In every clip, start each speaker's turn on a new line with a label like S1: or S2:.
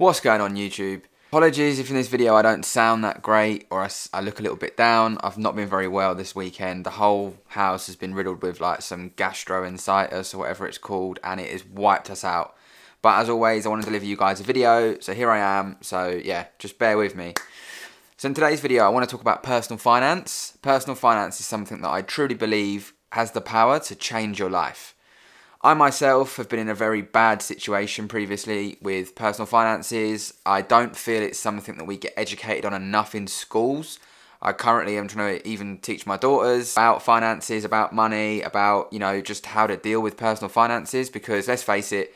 S1: What's going on YouTube? Apologies if in this video I don't sound that great or I look a little bit down. I've not been very well this weekend. The whole house has been riddled with like some gastroenteritis or whatever it's called, and it has wiped us out. But as always, I want to deliver you guys a video, so here I am. So yeah, just bear with me. So in today's video I want to talk about personal finance. Personal finance is something that I truly believe has the power to change your life. I myself have been in a very bad situation previously with personal finances. I don't feel it's something that we get educated on enough in schools. I currently am trying to even teach my daughters about finances, about money, about, just how to deal with personal finances, because let's face it,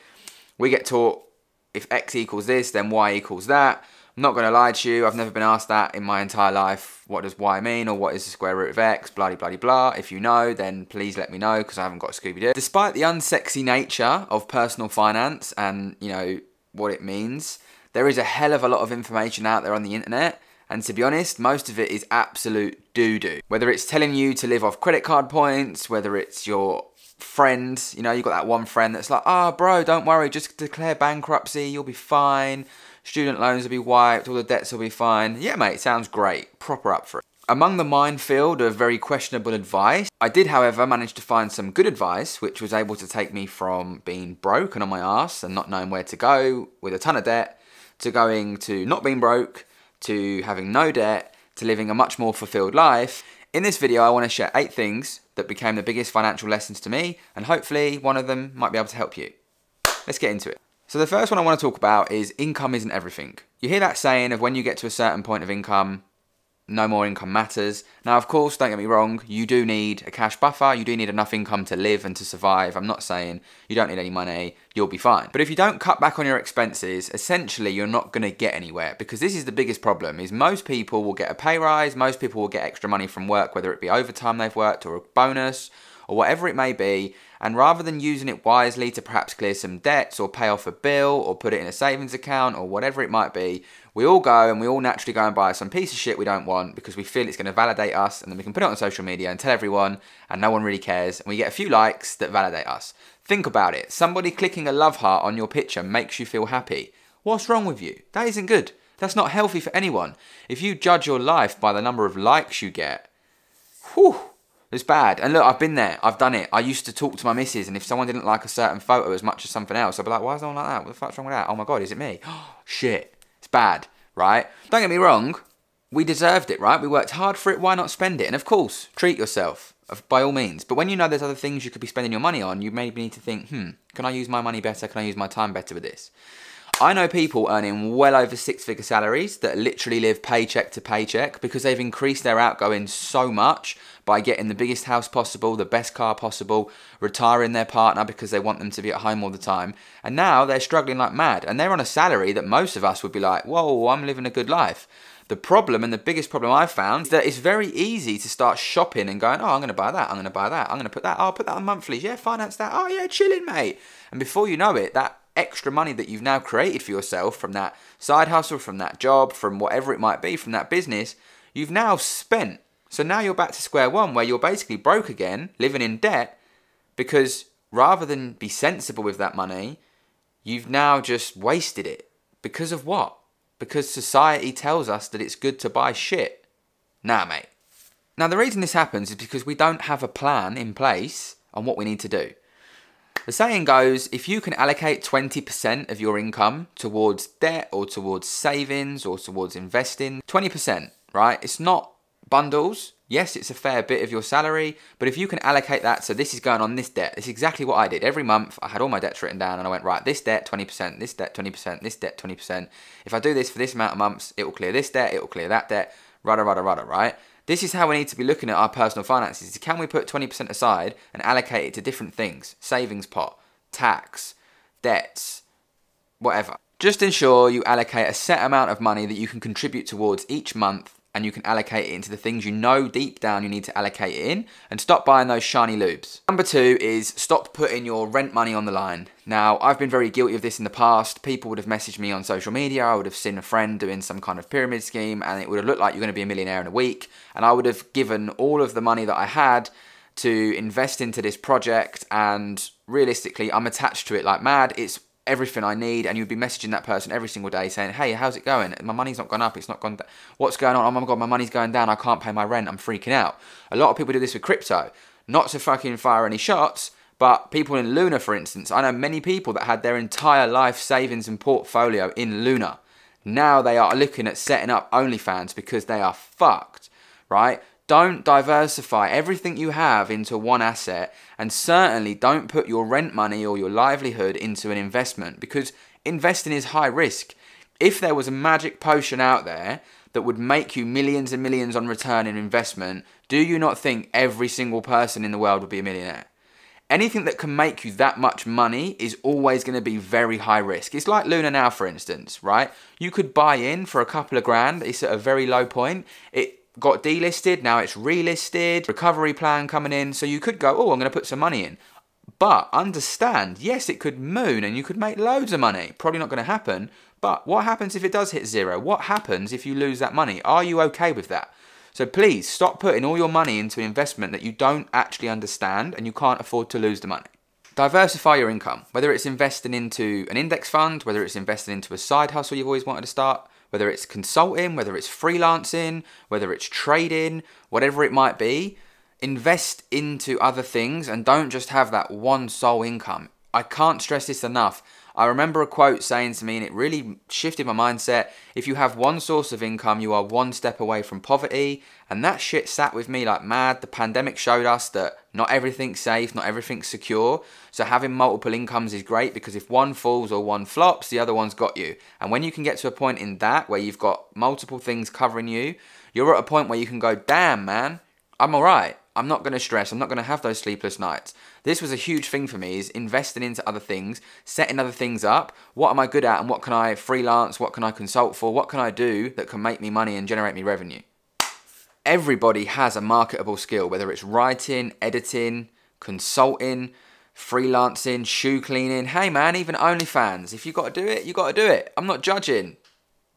S1: we get taught if X equals this, then Y equals that. I'm not going to lie to you, I've never been asked that in my entire life. What does Y mean, or what is the square root of X, blah, blah, blah, blah. If you know, then please let me know, because I haven't got a Scooby-Doo. Despite the unsexy nature of personal finance and, what it means, there is a hell of a lot of information out there on the internet. And to be honest, most of it is absolute doo-doo. Whether it's telling you to live off credit card points, whether it's your friend, you've got that one friend that's like, oh, bro, don't worry, just declare bankruptcy, you'll be fine. Student loans will be wiped, all the debts will be fine. Yeah, mate, sounds great. Proper up for it. Among the minefield of very questionable advice, I did, however, manage to find some good advice, which was able to take me from being broke and on my arse and not knowing where to go with a ton of debt, to going to not being broke, to having no debt, to living a much more fulfilled life. In this video, I want to share 8 things that became the biggest financial lessons to me, and hopefully one of them might be able to help you. Let's get into it. So the first one I want to talk about is income isn't everything. You hear that saying of when you get to a certain point of income, no more income matters. Now, of course, don't get me wrong, you do need a cash buffer, you do need enough income to live and to survive. I'm not saying you don't need any money, you'll be fine. But if you don't cut back on your expenses, essentially you're not going to get anywhere, because this is the biggest problem, is most people will get a pay rise, most people will get extra money from work, whether it be overtime they've worked or a bonus, or whatever it may be, and rather than using it wisely to perhaps clear some debts or pay off a bill or put it in a savings account or whatever it might be, we all go and we all naturally go and buy some piece of shit we don't want because we feel it's going to validate us, and then we can put it on social media and tell everyone and no one really cares, and we get a few likes that validate us. Think about it. Somebody clicking a love heart on your picture makes you feel happy. What's wrong with you? That isn't good. That's not healthy for anyone. If you judge your life by the number of likes you get, whew, it's bad. And look, I've been there. I've done it. I used to talk to my missus, and if someone didn't like a certain photo as much as something else, I'd be like, why is no one like that? What the fuck's wrong with that? Oh my God, is it me? Shit. It's bad, right? Don't get me wrong. We deserved it, right? We worked hard for it. Why not spend it? And of course, treat yourself, by all means. But when you know there's other things you could be spending your money on, you maybe need to think, can I use my money better? Can I use my time better with this? I know people earning well over 6-figure salaries that literally live paycheck to paycheck because they've increased their outgoings so much by getting the biggest house possible, the best car possible, retiring their partner because they want them to be at home all the time. And now they're struggling like mad, and they're on a salary that most of us would be like, whoa, I'm living a good life. The problem, and the biggest problem I've found, is that it's very easy to start shopping and going, oh, I'm going to buy that, I'm going to buy that, I'm going to put that, oh, I'll put that on monthlies, yeah, finance that, oh yeah, chilling, mate. And before you know it, that extra money that you've now created for yourself from that side hustle, from that job, from whatever it might be, from that business, you've now spent. So now you're back to square one, where you're basically broke again, living in debt, because rather than be sensible with that money, you've now just wasted it. Because of what? Because society tells us that it's good to buy shit. Nah, mate. Now, the reason this happens is because we don't have a plan in place on what we need to do. The saying goes, if you can allocate 20% of your income towards debt or towards savings or towards investing, 20%, right? It's not bundles. Yes, it's a fair bit of your salary, but if you can allocate that, so this is going on this debt. This is exactly what I did. Every month, I had all my debts written down and I went, right, this debt, 20%, this debt, 20%, this debt, 20%. If I do this for this amount of months, it will clear this debt, it will clear that debt, rudder, right? This is how we need to be looking at our personal finances. Can we put 20% aside and allocate it to different things? Savings pot, tax, debts, whatever. Just ensure you allocate a set amount of money that you can contribute towards each month, and you can allocate it into the things you know deep down you need to allocate it in, and stop buying those shiny lubes. Number 2 is stop putting your rent money on the line. Now, I've been very guilty of this in the past. People would have messaged me on social media, I would have seen a friend doing some kind of pyramid scheme, and it would have looked like you're going to be a millionaire in a week, and I would have given all of the money that I had to invest into this project, and realistically, I'm attached to it like mad. It's everything I need, and you'd be messaging that person every single day saying, hey, how's it going? My money's not gone up, it's not gone down. What's going on? Oh my God, my money's going down, I can't pay my rent, I'm freaking out. A lot of people do this with crypto. Not to fucking fire any shots, but people in Luna, for instance, I know many people that had their entire life savings and portfolio in Luna. Now they are looking at setting up OnlyFans because they are fucked, right? Don't diversify everything you have into one asset, and certainly don't put your rent money or your livelihood into an investment, because investing is high risk. If there was a magic potion out there that would make you millions and millions on return in investment, do you not think every single person in the world would be a millionaire? Anything that can make you that much money is always going to be very high risk. It's like Luna now, for instance, right? You could buy in for a couple of grand. It's at a very low point. It got delisted. Now it's relisted. Recovery plan coming in. So you could go, oh, I'm going to put some money in. But understand, yes, it could moon and you could make loads of money. Probably not going to happen. But what happens if it does hit zero? What happens if you lose that money? Are you okay with that? So please stop putting all your money into an investment that you don't actually understand and you can't afford to lose the money. Diversify your income, whether it's investing into an index fund, whether it's investing into a side hustle you've always wanted to start, whether it's consulting, whether it's freelancing, whether it's trading, whatever it might be. Invest into other things and don't just have that one sole income. I can't stress this enough. I remember a quote saying to me, and it really shifted my mindset, if you have one source of income, you are one step away from poverty. And that shit sat with me like mad. The pandemic showed us that not everything's safe, not everything's secure. So having multiple incomes is great, because if one falls or one flops, the other one's got you. And when you can get to a point in that where you've got multiple things covering you, you're at a point where you can go, damn man, I'm all right. I'm not going to stress. I'm not going to have those sleepless nights. This was a huge thing for me, is investing into other things, setting other things up. What am I good at and what can I freelance? What can I consult for? What can I do that can make me money and generate me revenue? Everybody has a marketable skill, whether it's writing, editing, consulting, freelancing, shoe cleaning. Hey man, even OnlyFans. If you've got to do it, you've got to do it. I'm not judging.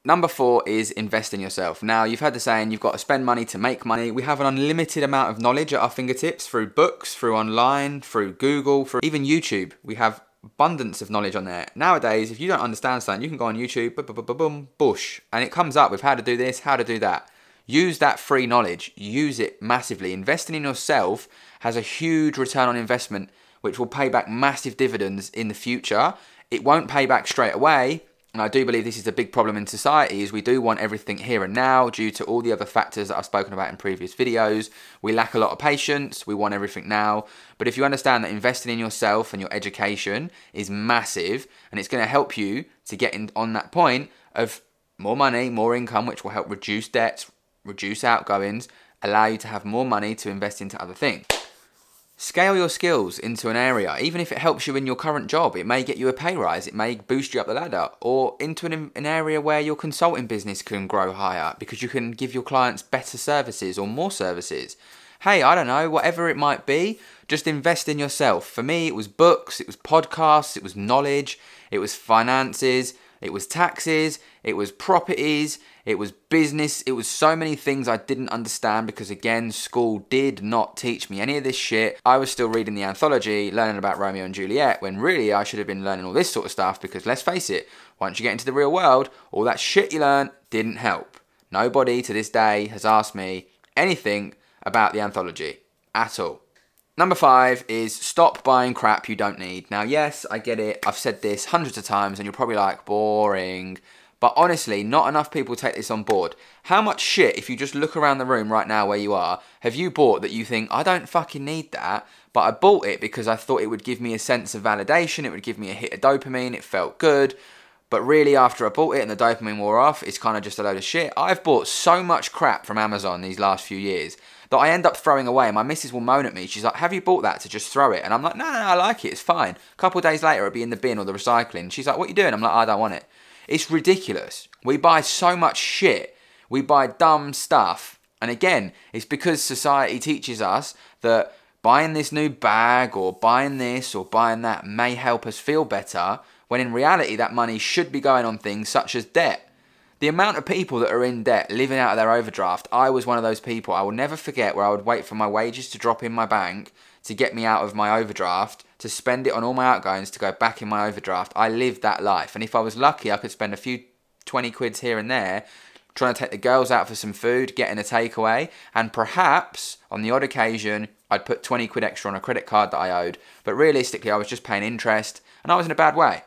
S1: Number 4 is invest in yourself. Now, you've heard the saying, you've got to spend money to make money. We have an unlimited amount of knowledge at our fingertips through books, through online, through Google, through even YouTube. We have abundance of knowledge on there. Nowadays, if you don't understand something, you can go on YouTube, boom, bush, and it comes up with how to do this, how to do that. Use that free knowledge. Use it massively. Investing in yourself has a huge return on investment, which will pay back massive dividends in the future. It won't pay back straight away. And I do believe this is a big problem in society, is we do want everything here and now due to all the other factors that I've spoken about in previous videos. We lack a lot of patience. We want everything now. But if you understand that investing in yourself and your education is massive, and it's going to help you to get on that point of more money, more income, which will help reduce debts, reduce outgoings, allow you to have more money to invest into other things. Scale your skills into an area. Even if it helps you in your current job, it may get you a pay rise, it may boost you up the ladder, or into an area where your consulting business can grow higher because you can give your clients better services or more services. Hey, I don't know, whatever it might be, just invest in yourself. For me, it was books, it was podcasts, it was knowledge, it was finances, it was taxes, it was properties, it was business, it was so many things I didn't understand because, again, school did not teach me any of this shit. I was still reading the anthology, learning about Romeo and Juliet, when really I should have been learning all this sort of stuff because, let's face it, once you get into the real world, all that shit you learn didn't help. Nobody to this day has asked me anything about the anthology at all. Number 5 is stop buying crap you don't need. Now, yes, I get it. I've said this hundreds of times and you're probably like, boring. But honestly, not enough people take this on board. How much shit, if you just look around the room right now where you are, have you bought that you think, I don't fucking need that, but I bought it because I thought it would give me a sense of validation, it would give me a hit of dopamine, it felt good. But really, after I bought it and the dopamine wore off, it's kind of just a load of shit. I've bought so much crap from Amazon these last few years that I end up throwing away. My missus will moan at me. She's like, have you bought that to just throw it? And I'm like, no, I like it. It's fine. A couple of days later, it'll be in the bin or the recycling. She's like, what are you doing? I'm like, I don't want it. It's ridiculous. We buy so much shit. We buy dumb stuff. And again, it's because society teaches us that buying this new bag or buying this or buying that may help us feel better, when in reality that money should be going on things such as debt. The amount of people that are in debt, living out of their overdraft, I was one of those people. I will never forget where I would wait for my wages to drop in my bank to get me out of my overdraft, to spend it on all my outgoings, to go back in my overdraft. I lived that life. And if I was lucky, I could spend a few 20 quids here and there trying to take the girls out for some food, getting a takeaway, and perhaps on the odd occasion I'd put 20 quid extra on a credit card that I owed. But realistically, I was just paying interest and I was in a bad way.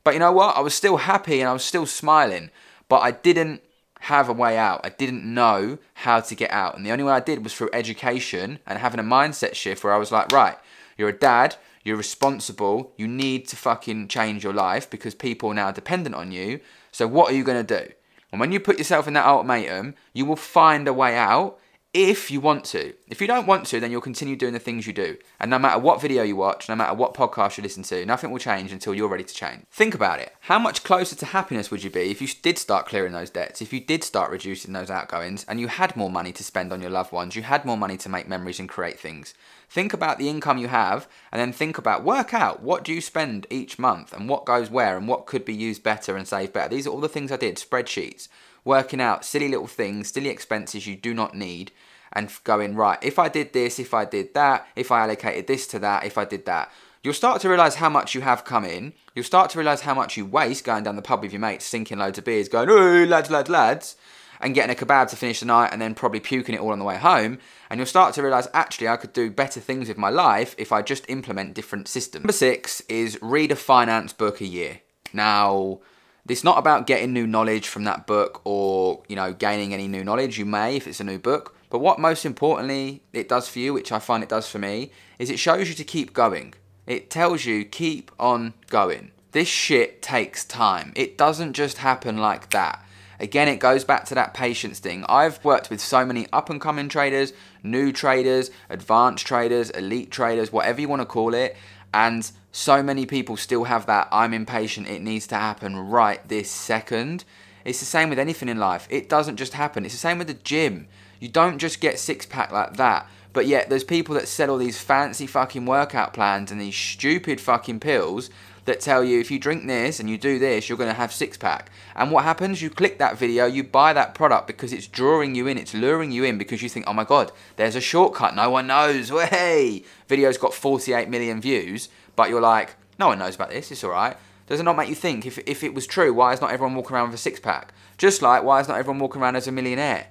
S1: But you know what? I was still happy and I was still smiling, but I didn't have a way out. I didn't know how to get out. And the only way I did was through education and having a mindset shift where I was like, right, you're a dad, you're responsible, you need to fucking change your life because people are now dependent on you. So what are you going to do? And when you put yourself in that ultimatum, you will find a way out if you want to. If you don't want to, then you'll continue doing the things you do. And no matter what video you watch, no matter what podcast you listen to, nothing will change until you're ready to change. Think about it. How much closer to happiness would you be if you did start clearing those debts, if you did start reducing those outgoings, and you had more money to spend on your loved ones, you had more money to make memories and create things? Think about the income you have, and then think about, work out, what do you spend each month, and what goes where, and what could be used better and saved better. These are all the things I did, spreadsheets. Working out silly little things, silly expenses you do not need, and going, right, if I did this, if I did that, if I allocated this to that, if I did that, you'll start to realise how much you have come in. You'll start to realise how much you waste going down the pub with your mates, sinking loads of beers, going, oh, lads, lads, lads, and getting a kebab to finish the night and then probably puking it all on the way home. And you'll start to realise, actually, I could do better things with my life if I just implement different systems. Number 6 is read a finance book a year. Now, it's not about getting new knowledge from that book or, you know, gaining any new knowledge. You may if it's a new book. But what most importantly it does for you, which I find it does for me, is it shows you to keep going. It tells you keep on going. This shit takes time. It doesn't just happen like that. Again, it goes back to that patience thing. I've worked with so many up-and-coming traders, new traders, advanced traders, elite traders, whatever you want to call it, and so many people still have that, I'm impatient, it needs to happen right this second. It's the same with anything in life. It doesn't just happen. It's the same with the gym. You don't just get six-pack like that. But yet there's people that sell all these fancy fucking workout plans and these stupid fucking pills that tell you if you drink this and you do this, you're going to have six-pack. And what happens? You click that video, you buy that product because it's drawing you in, it's luring you in because you think, oh my God, there's a shortcut, no one knows, hey! Video's got 48 million views, but you're like, no one knows about this, it's alright. Does it not make you think, if it was true, why is not everyone walking around with a six-pack? Just like, why is not everyone walking around as a millionaire?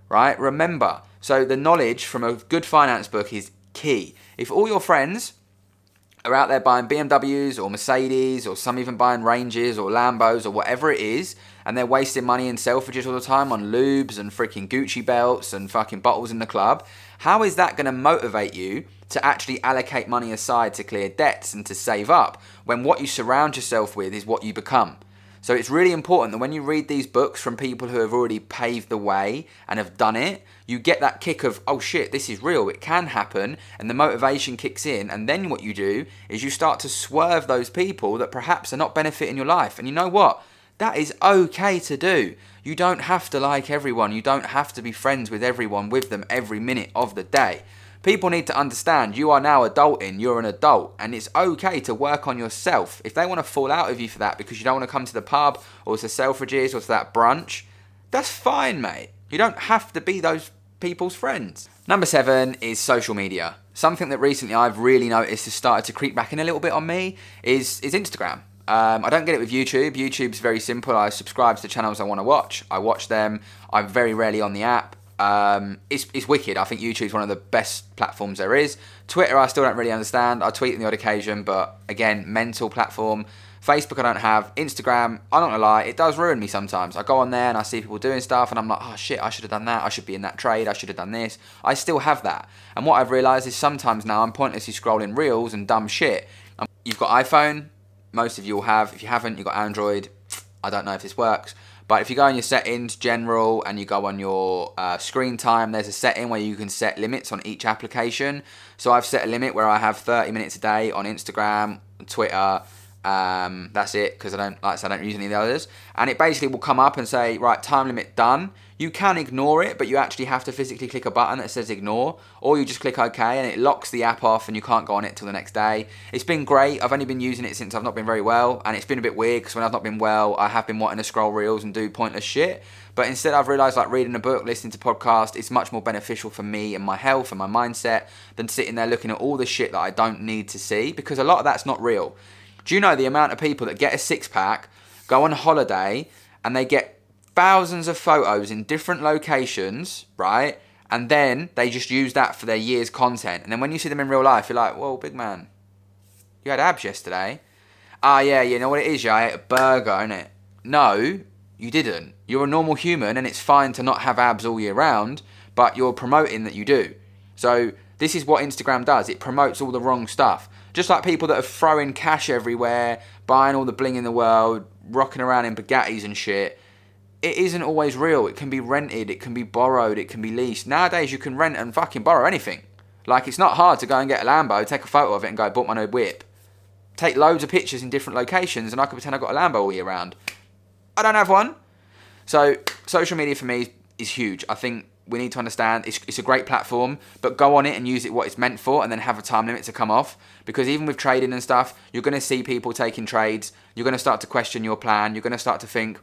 S1: Right? Remember, so the knowledge from a good finance book is key. If all your friends are out there buying BMWs or Mercedes or some even buying Ranges or Lambos or whatever it is, and they're wasting money in Selfridges all the time on lubes and freaking Gucci belts and fucking bottles in the club, how is that going to motivate you to actually allocate money aside to clear debts and to save up when what you surround yourself with is what you become? So it's really important that when you read these books from people who have already paved the way and have done it, you get that kick of, oh shit, this is real, it can happen, and the motivation kicks in, and then what you do is you start to swerve those people that perhaps are not benefiting your life. And you know what? That is okay to do. You don't have to like everyone, you don't have to be friends with everyone, with them every minute of the day. People need to understand you are now adulting, you're an adult, and it's okay to work on yourself. If they want to fall out of you for that because you don't want to come to the pub or to Selfridges or to that brunch, that's fine, mate. You don't have to be those people's friends. Number 7 is social media. Something that recently I've really noticed has started to creep back in a little bit on me is Instagram. I don't get it with YouTube. YouTube's very simple. I subscribe to the channels I want to watch. I watch them. I'm very rarely on the app. It's wicked. I think YouTube's one of the best platforms there is. Twitter I still don't really understand. I tweet on the odd occasion, but again, mental platform. Facebook I don't have. Instagram, I'm not gonna lie, it does ruin me sometimes. I go on there and I see people doing stuff and I'm like, oh shit, I should have done that. I should be in that trade. I should have done this. I still have that. And what I've realised is sometimes now I'm pointlessly scrolling reels and dumb shit. You've got iPhone, most of you will have. If you haven't, you've got Android. I don't know if this works. But if you go in your settings, general, and you go on your screen time, there's a setting where you can set limits on each application. So I've set a limit where I have 30 minutes a day on Instagram, Twitter, That's it, because I don't use any of the others. And it basically will come up and say, right, time limit done. You can ignore it, but you actually have to physically click a button that says ignore, or you just click OK and it locks the app off and you can't go on it till the next day. It's been great. I've only been using it since I've not been very well, and it's been a bit weird because when I've not been well, I have been wanting to scroll reels and do pointless shit. But instead I've realised like reading a book, listening to podcasts, it's much more beneficial for me and my health and my mindset than sitting there looking at all the shit that I don't need to see, because a lot of that's not real. Do you know the amount of people that get a six-pack, go on holiday, and they get thousands of photos in different locations, right? And then they just use that for their year's content. And then when you see them in real life, you're like, whoa, big man, you had abs yesterday. Ah, yeah, you know what it is, yeah, I ate a burger, innit? No, you didn't. You're a normal human, and it's fine to not have abs all year round, but you're promoting that you do. So this is what Instagram does. It promotes all the wrong stuff. Just like people that are throwing cash everywhere, buying all the bling in the world, rocking around in Bugattis and shit, it isn't always real. It can be rented, it can be borrowed, it can be leased. Nowadays you can rent and fucking borrow anything. Like, it's not hard to go and get a Lambo, take a photo of it and go, bought my new whip. Take loads of pictures in different locations and I can pretend I've got a Lambo all year round. I don't have one. So social media for me is huge. I think we need to understand it's a great platform, but go on it and use it what it's meant for, and then have a time limit to come off. Because even with trading and stuff, you're going to see people taking trades. You're going to start to question your plan. You're going to start to think,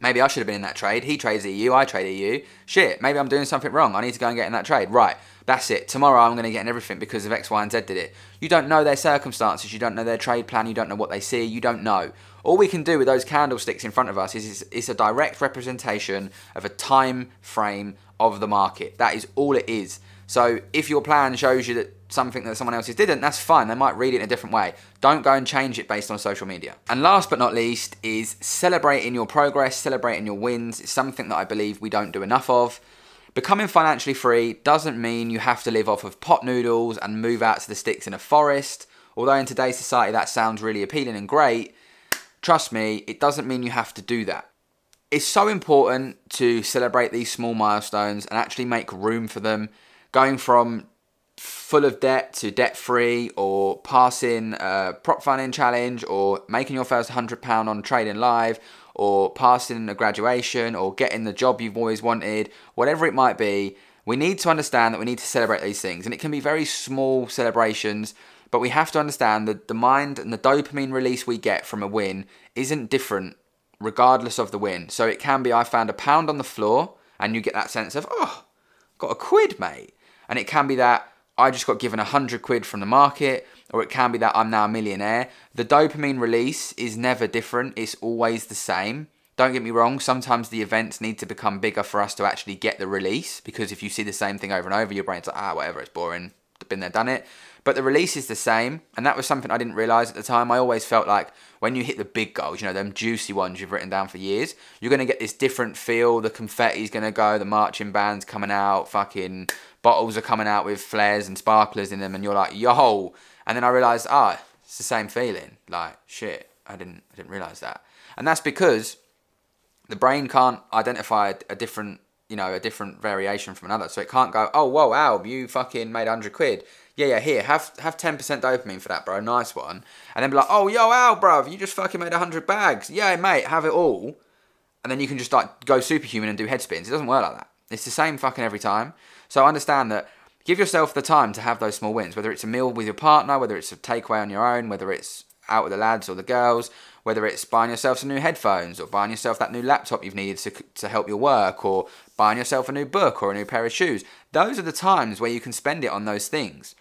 S1: maybe I should have been in that trade. He trades EU, I trade EU. Shit, maybe I'm doing something wrong. I need to go and get in that trade. Right, that's it. Tomorrow I'm going to get in everything because of X, Y, and Z did it. You don't know their circumstances. You don't know their trade plan. You don't know what they see. You don't know. All we can do with those candlesticks in front of us is it's a direct representation of a time frame of the market. That is all it is. So if your plan shows you that something that someone else's didn't, that's fine. They might read it in a different way. Don't go and change it based on social media. And last but not least is celebrating your progress, celebrating your wins. It's something that I believe we don't do enough of. Becoming financially free doesn't mean you have to live off of pot noodles and move out to the sticks in a forest. Although in today's society that sounds really appealing and great, trust me, it doesn't mean you have to do that. It's so important to celebrate these small milestones and actually make room for them. Going from full of debt to debt-free, or passing a prop funding challenge, or making your first £100 on Trading Live, or passing a graduation, or getting the job you've always wanted, whatever it might be, we need to understand that we need to celebrate these things. And it can be very small celebrations, but we have to understand that the mind and the dopamine release we get from a win isn't different regardless of the win. So it can be, I found £1 on the floor, and you get that sense of, oh, got a quid, mate. And it can be that I just got given 100 quid from the market, or it can be that I'm now a millionaire. The dopamine release is never different. It's always the same. Don't get me wrong. Sometimes the events need to become bigger for us to actually get the release, because if you see the same thing over and over, your brain's like, whatever, it's boring. Been there, done it. But the release is the same. And that was something I didn't realise at the time. I always felt like when you hit the big goals, you know, them juicy ones you've written down for years, you're going to get this different feel. The confetti's going to go, the marching band's coming out, fucking bottles are coming out with flares and sparklers in them, and you're like, yo. And then I realised, it's the same feeling. Like, shit, I didn't realise that. And that's because the brain can't identify a different variation from another. So it can't go, oh, whoa, Al, you fucking made 100 quid. Yeah, here, have 10% dopamine for that, bro. Nice one. And then be like, oh, yo, Al, bruv, you just fucking made 100 bags. Yeah, mate, have it all. And then you can just like go superhuman and do head spins. It doesn't work like that. It's the same fucking every time. So understand that. Give yourself the time to have those small wins, whether it's a meal with your partner, whether it's a takeaway on your own, whether it's out with the lads or the girls, whether it's buying yourself some new headphones, or buying yourself that new laptop you've needed to help your work, or buying yourself a new book or a new pair of shoes. Those are the times where you can spend it on those things.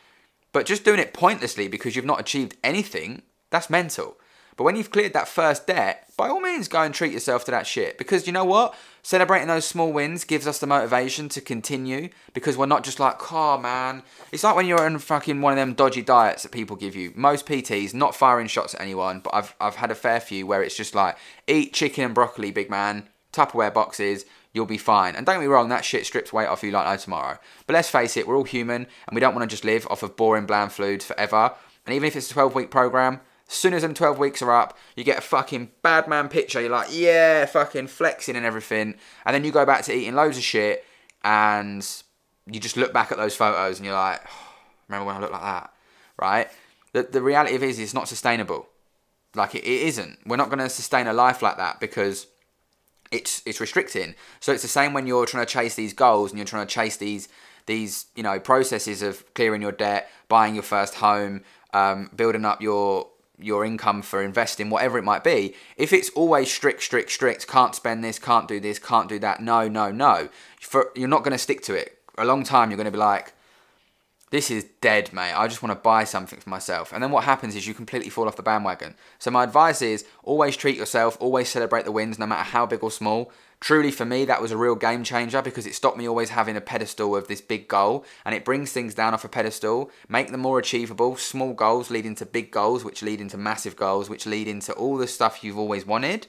S1: But just doing it pointlessly because you've not achieved anything, that's mental. But when you've cleared that first debt, by all means go and treat yourself to that shit. Because you know what? Celebrating those small wins gives us the motivation to continue, because we're not just like, oh man. It's like when you're on fucking one of them dodgy diets that people give you. Most PTs, not firing shots at anyone, but I've had a fair few where it's just like, eat chicken and broccoli, big man, Tupperware boxes, you'll be fine. And don't get me wrong, that shit strips weight off you like no tomorrow. But let's face it, we're all human, and we don't want to just live off of boring, bland foods forever. And even if it's a 12-week program, as soon as them 12 weeks are up, you get a fucking bad man picture. You're like, yeah, fucking flexing and everything. And then you go back to eating loads of shit, and you just look back at those photos and you're like, oh, remember when I looked like that, right? The reality of it is it's not sustainable. Like, it isn't. We're not going to sustain a life like that because it's restricting. So it's the same when you're trying to chase these goals and you're trying to chase these you know, processes of clearing your debt, buying your first home, building up your income for investing, whatever it might be. If it's always strict, can't spend this, can't do this, can't do that, no, you're not going to stick to it. A long time, you're going to be like, this is dead, mate. I just want to buy something for myself. And then what happens is you completely fall off the bandwagon. So my advice is always treat yourself, always celebrate the wins, no matter how big or small. Truly, for me, that was a real game changer because it stopped me always having a pedestal of this big goal, and it brings things down off a pedestal, make them more achievable. Small goals lead into big goals, which lead into massive goals, which lead into all the stuff you've always wanted.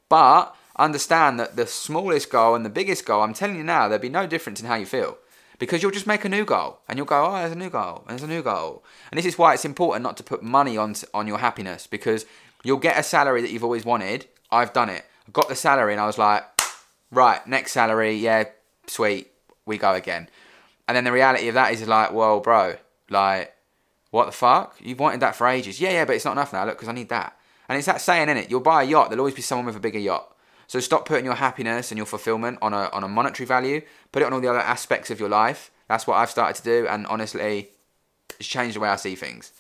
S1: But understand that the smallest goal and the biggest goal, I'm telling you now, there'll be no difference in how you feel. Because you'll just make a new goal, and you'll go, oh, there's a new goal, and there's a new goal. And this is why it's important not to put money on your happiness, because you'll get a salary that you've always wanted. I've done it. I got the salary, and I was like, right, next salary, yeah, sweet, we go again. And then the reality of that is like, well, bro, like, what the fuck? You've wanted that for ages. Yeah, but it's not enough now, look, because I need that. And it's that saying, innit? You'll buy a yacht, there'll always be someone with a bigger yacht. So stop putting your happiness and your fulfillment on a monetary value. Put it on all the other aspects of your life. That's what I've started to do, and honestly, it's changed the way I see things.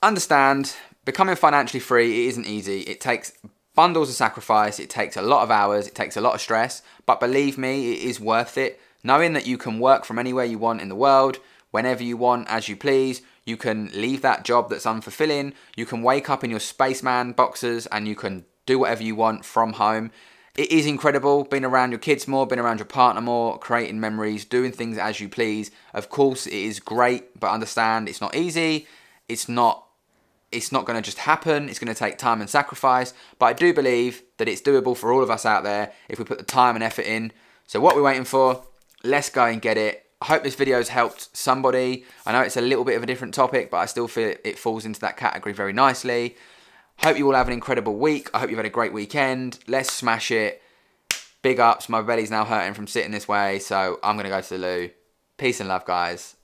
S1: Understand, becoming financially free, it isn't easy. It takes bundles of sacrifice. It takes a lot of hours. It takes a lot of stress. But believe me, it is worth it. Knowing that you can work from anywhere you want in the world, whenever you want, as you please. You can leave that job that's unfulfilling. You can wake up in your spaceman boxers and you can do whatever you want from home. It is incredible being around your kids more, being around your partner more, creating memories, doing things as you please. Of course, it is great, but understand it's not easy. It's not going to just happen. It's going to take time and sacrifice. But I do believe that it's doable for all of us out there if we put the time and effort in. So what we're waiting for, let's go and get it. I hope this video has helped somebody. I know it's a little bit of a different topic, but I still feel it falls into that category very nicely. Hope you all have an incredible week. I hope you've had a great weekend. Let's smash it. Big ups. My belly's now hurting from sitting this way, so I'm going to go to the loo. Peace and love, guys.